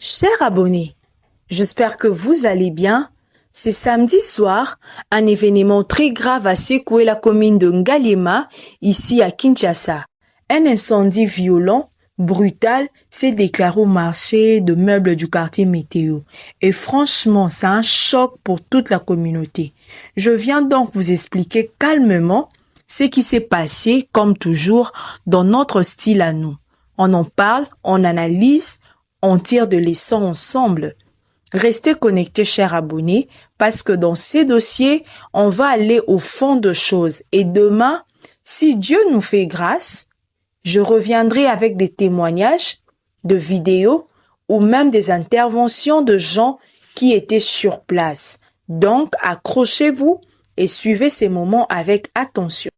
Chers abonnés, j'espère que vous allez bien. C'est samedi soir, un événement très grave a secoué la commune de Ngaliema, ici à Kinshasa. Un incendie violent, brutal, s'est déclaré au marché de meubles du quartier Météo. Et franchement, c'est un choc pour toute la communauté. Je viens donc vous expliquer calmement ce qui s'est passé, comme toujours, dans notre style à nous. On en parle, on analyse, on tire de leçons ensemble. Restez connectés, chers abonnés, parce que dans ces dossiers, on va aller au fond de choses. Et demain, si Dieu nous fait grâce, je reviendrai avec des témoignages, de vidéos ou même des interventions de gens qui étaient sur place. Donc, accrochez-vous et suivez ces moments avec attention.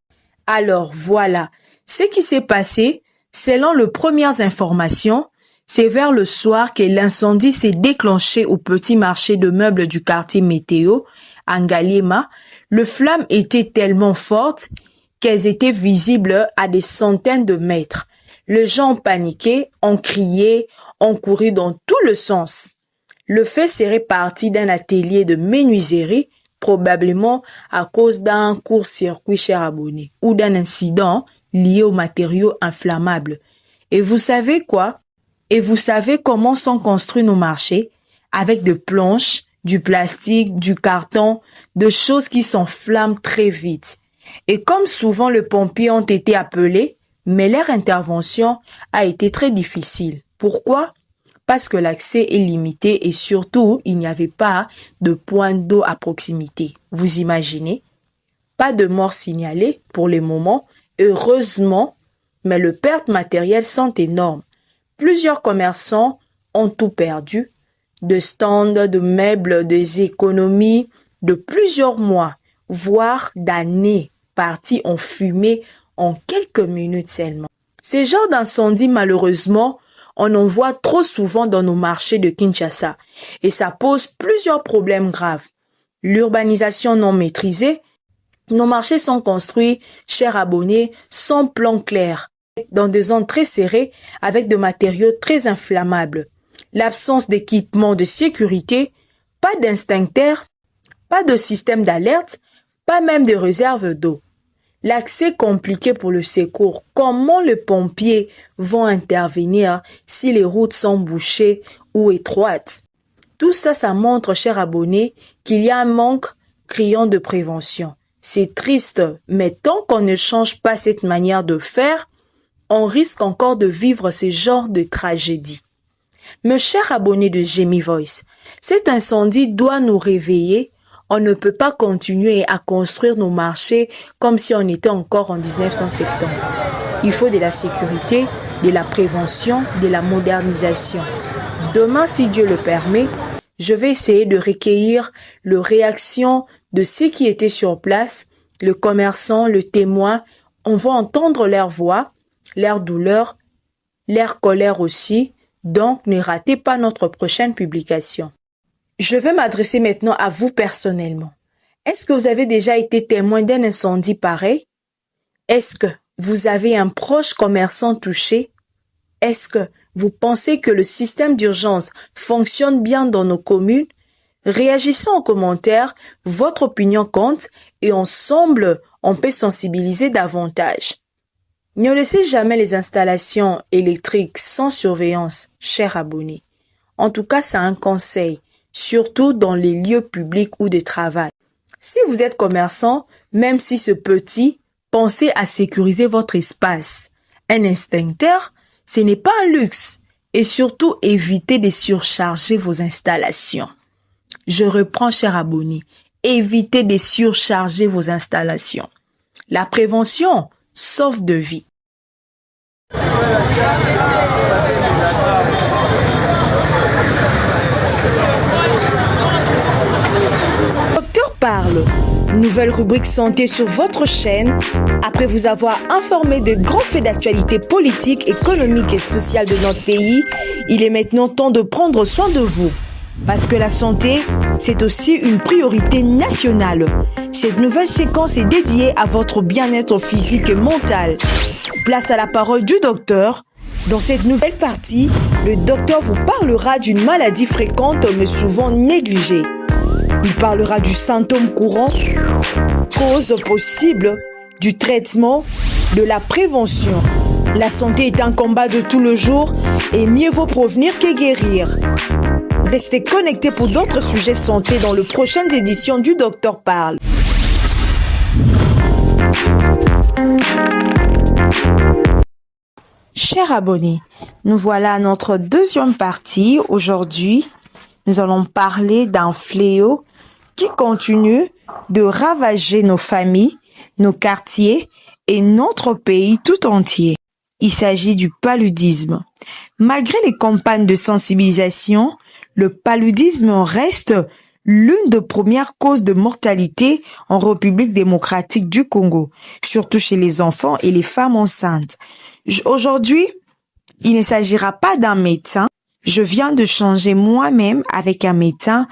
Alors voilà, ce qui s'est passé, selon les premières informations, c'est vers le soir que l'incendie s'est déclenché au petit marché de meubles du quartier Météo, à Ngaliema. Les flammes étaient tellement fortes qu'elles étaient visibles à des centaines de mètres. Les gens ont paniqué, ont crié, ont couru dans tous les sens. Le feu serait parti d'un atelier de menuiserie, probablement à cause d'un court-circuit, cher abonné, ou d'un incident lié aux matériaux inflammables. Et vous savez quoi? Et vous savez comment sont construits nos marchés? Avec des planches, du plastique, du carton, de choses qui s'enflamment très vite. Et comme souvent les pompiers ont été appelés, mais leur intervention a été très difficile. Pourquoi? Parce que l'accès est limité et surtout, il n'y avait pas de point d'eau à proximité. Vous imaginez? Pas de mort signalée pour le moment, heureusement, mais les pertes matérielles sont énormes. Plusieurs commerçants ont tout perdu, de stands, de meubles, des économies de plusieurs mois, voire d'années, partis en fumée en quelques minutes seulement. Ces genres d'incendies, malheureusement, on en voit trop souvent dans nos marchés de Kinshasa et ça pose plusieurs problèmes graves. L'urbanisation non maîtrisée, nos marchés sont construits, chers abonnés, sans plan clair, dans des zones très serrées avec des matériaux très inflammables. L'absence d'équipement de sécurité, pas d'instincteurs, pas de système d'alerte, pas même de réserve d'eau. L'accès compliqué pour le secours. Comment les pompiers vont intervenir si les routes sont bouchées ou étroites? Tout ça, ça montre, chers abonnés, qu'il y a un manque criant de prévention. C'est triste, mais tant qu'on ne change pas cette manière de faire, on risque encore de vivre ce genre de tragédie. Mes chers abonnés de Jemmy Voice, cet incendie doit nous réveiller. On ne peut pas continuer à construire nos marchés comme si on était encore en 1970. Il faut de la sécurité, de la prévention, de la modernisation. Demain, si Dieu le permet, je vais essayer de recueillir les réactions de ceux qui étaient sur place, le commerçant, le témoin. On va entendre leur voix, leur douleur, leur colère aussi. Donc, ne ratez pas notre prochaine publication. Je vais m'adresser maintenant à vous personnellement. Est-ce que vous avez déjà été témoin d'un incendie pareil? Est-ce que vous avez un proche commerçant touché? Est-ce que vous pensez que le système d'urgence fonctionne bien dans nos communes? Réagissez en commentaire, votre opinion compte et ensemble, on peut sensibiliser davantage. Ne laissez jamais les installations électriques sans surveillance, chers abonnés. En tout cas, c'est un conseil, surtout dans les lieux publics ou de travail. Si vous êtes commerçant, même si c'est petit, pensez à sécuriser votre espace. Un extincteur, ce n'est pas un luxe. Et surtout, évitez de surcharger vos installations. Je reprends, chers abonnés, évitez de surcharger vos installations. La prévention sauve de vie. Docteur parle. Nouvelle rubrique santé sur votre chaîne. Après vous avoir informé de grands faits d'actualité politique, économique et sociale de notre pays, il est maintenant temps de prendre soin de vous. Parce que la santé, c'est aussi une priorité nationale. Cette nouvelle séquence est dédiée à votre bien-être physique et mental. Place à la parole du docteur. Dans cette nouvelle partie, le docteur vous parlera d'une maladie fréquente mais souvent négligée. Il parlera du symptôme courant, cause possible, du traitement, de la prévention. La santé est un combat de tout le jour et mieux vaut prévenir que guérir. Restez connectés pour d'autres sujets santé dans les prochaines éditions du Docteur Parle. Chers abonnés, nous voilà à notre deuxième partie. Aujourd'hui, nous allons parler d'un fléau qui continue de ravager nos familles, nos quartiers et notre pays tout entier. Il s'agit du paludisme. Malgré les campagnes de sensibilisation, le paludisme reste l'une des premières causes de mortalité en République démocratique du Congo, surtout chez les enfants et les femmes enceintes. Aujourd'hui, il ne s'agira pas d'un médecin. Je viens de changer moi-même avec un médecin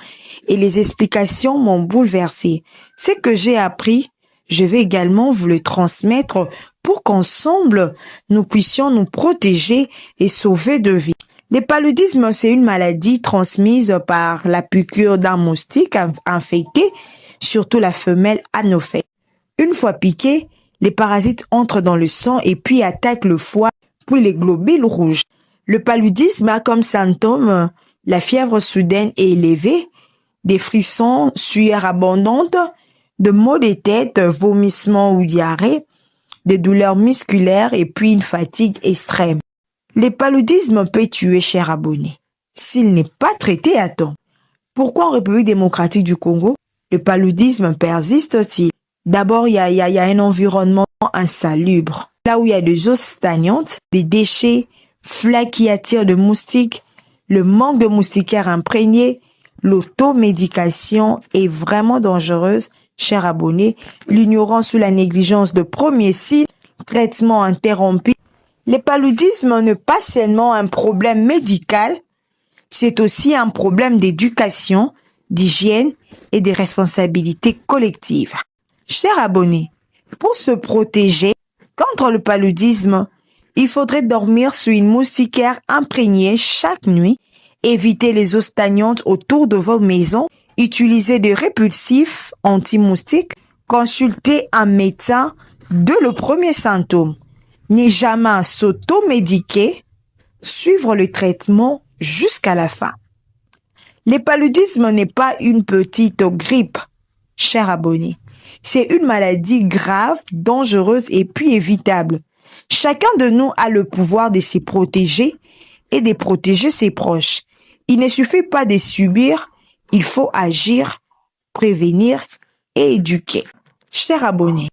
et les explications m'ont bouleversée. Ce que j'ai appris, je vais également vous le transmettre pour qu'ensemble, nous puissions nous protéger et sauver de vies. Le paludisme, c'est une maladie transmise par la piqûre d'un moustique infecté, surtout la femelle anophèle. Une fois piqué, les parasites entrent dans le sang et puis attaquent le foie, puis les globules rouges. Le paludisme a comme symptômes la fièvre soudaine et élevée, des frissons, sueur abondante, de maux de tête, vomissements ou diarrhée, des douleurs musculaires et puis une fatigue extrême. Le paludisme peut tuer, chers abonnés, s'il n'est pas traité à temps. Pourquoi en République démocratique du Congo, le paludisme persiste-t-il? D'abord, il y a un environnement insalubre. Là où il y a des eaux stagnantes, des déchets, flaques qui attirent de moustiques, le manque de moustiquaires imprégnés, l'automédication est vraiment dangereuse, chers abonnés. L'ignorance ou la négligence de premiers signes, traitement interrompu. Le paludisme n'est pas seulement un problème médical, c'est aussi un problème d'éducation, d'hygiène et de responsabilité collective. Chers abonnés, pour se protéger contre le paludisme, il faudrait dormir sous une moustiquaire imprégnée chaque nuit, éviter les eaux stagnantes autour de vos maisons, utiliser des répulsifs anti-moustiques, consulter un médecin dès le premier symptôme. Ne jamais s'automédiquer, suivre le traitement jusqu'à la fin. Le paludisme n'est pas une petite grippe, chers abonnés. C'est une maladie grave, dangereuse et puis évitable. Chacun de nous a le pouvoir de se protéger et de protéger ses proches. Il ne suffit pas de subir, il faut agir, prévenir et éduquer. Chers abonnés,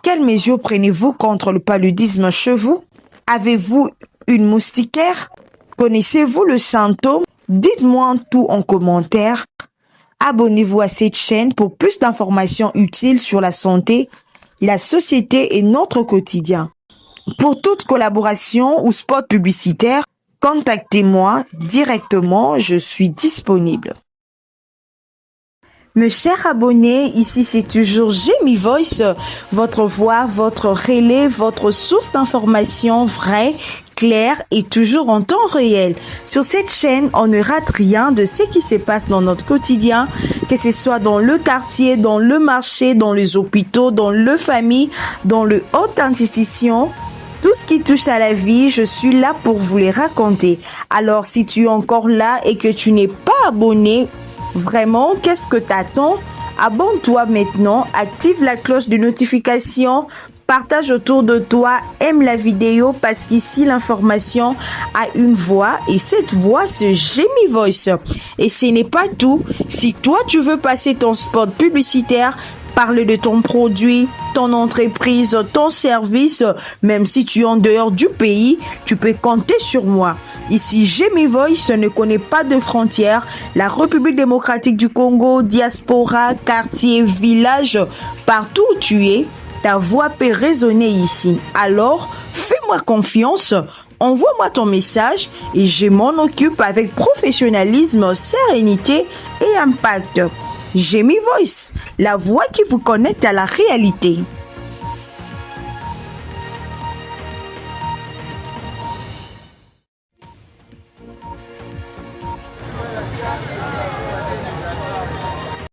quelles mesures prenez-vous contre le paludisme chez vous? Avez-vous une moustiquaire? Connaissez-vous le symptôme? Dites-moi tout en commentaire. Abonnez-vous à cette chaîne pour plus d'informations utiles sur la santé, la société et notre quotidien. Pour toute collaboration ou spot publicitaire, contactez-moi directement, je suis disponible. Mes chers abonnés, ici c'est toujours Jamie Voice, votre voix, votre relais, votre source d'information vraie, claire et toujours en temps réel. Sur cette chaîne, on ne rate rien de ce qui se passe dans notre quotidien, que ce soit dans le quartier, dans le marché, dans les hôpitaux, dans les familles, dans les hautes institutions. Tout ce qui touche à la vie, je suis là pour vous les raconter. Alors, si tu es encore là et que tu n'es pas abonné, vraiment, qu'est-ce que t'attends? Abonne-toi maintenant, active la cloche de notification, partage autour de toi, aime la vidéo parce qu'ici l'information a une voix et cette voix c'est Jamie Voice. Et ce n'est pas tout, si toi tu veux passer ton spot publicitaire, parler de ton produit, ton entreprise, ton service, même si tu es en dehors du pays, tu peux compter sur moi. Ici, Jamie Voice ne connaît pas de frontières. La République démocratique du Congo, diaspora, quartier, village, partout où tu es, ta voix peut résonner ici. Alors, fais-moi confiance, envoie-moi ton message et je m'en occupe avec professionnalisme, sérénité et impact. Jamie Voice, la voix qui vous connecte à la réalité.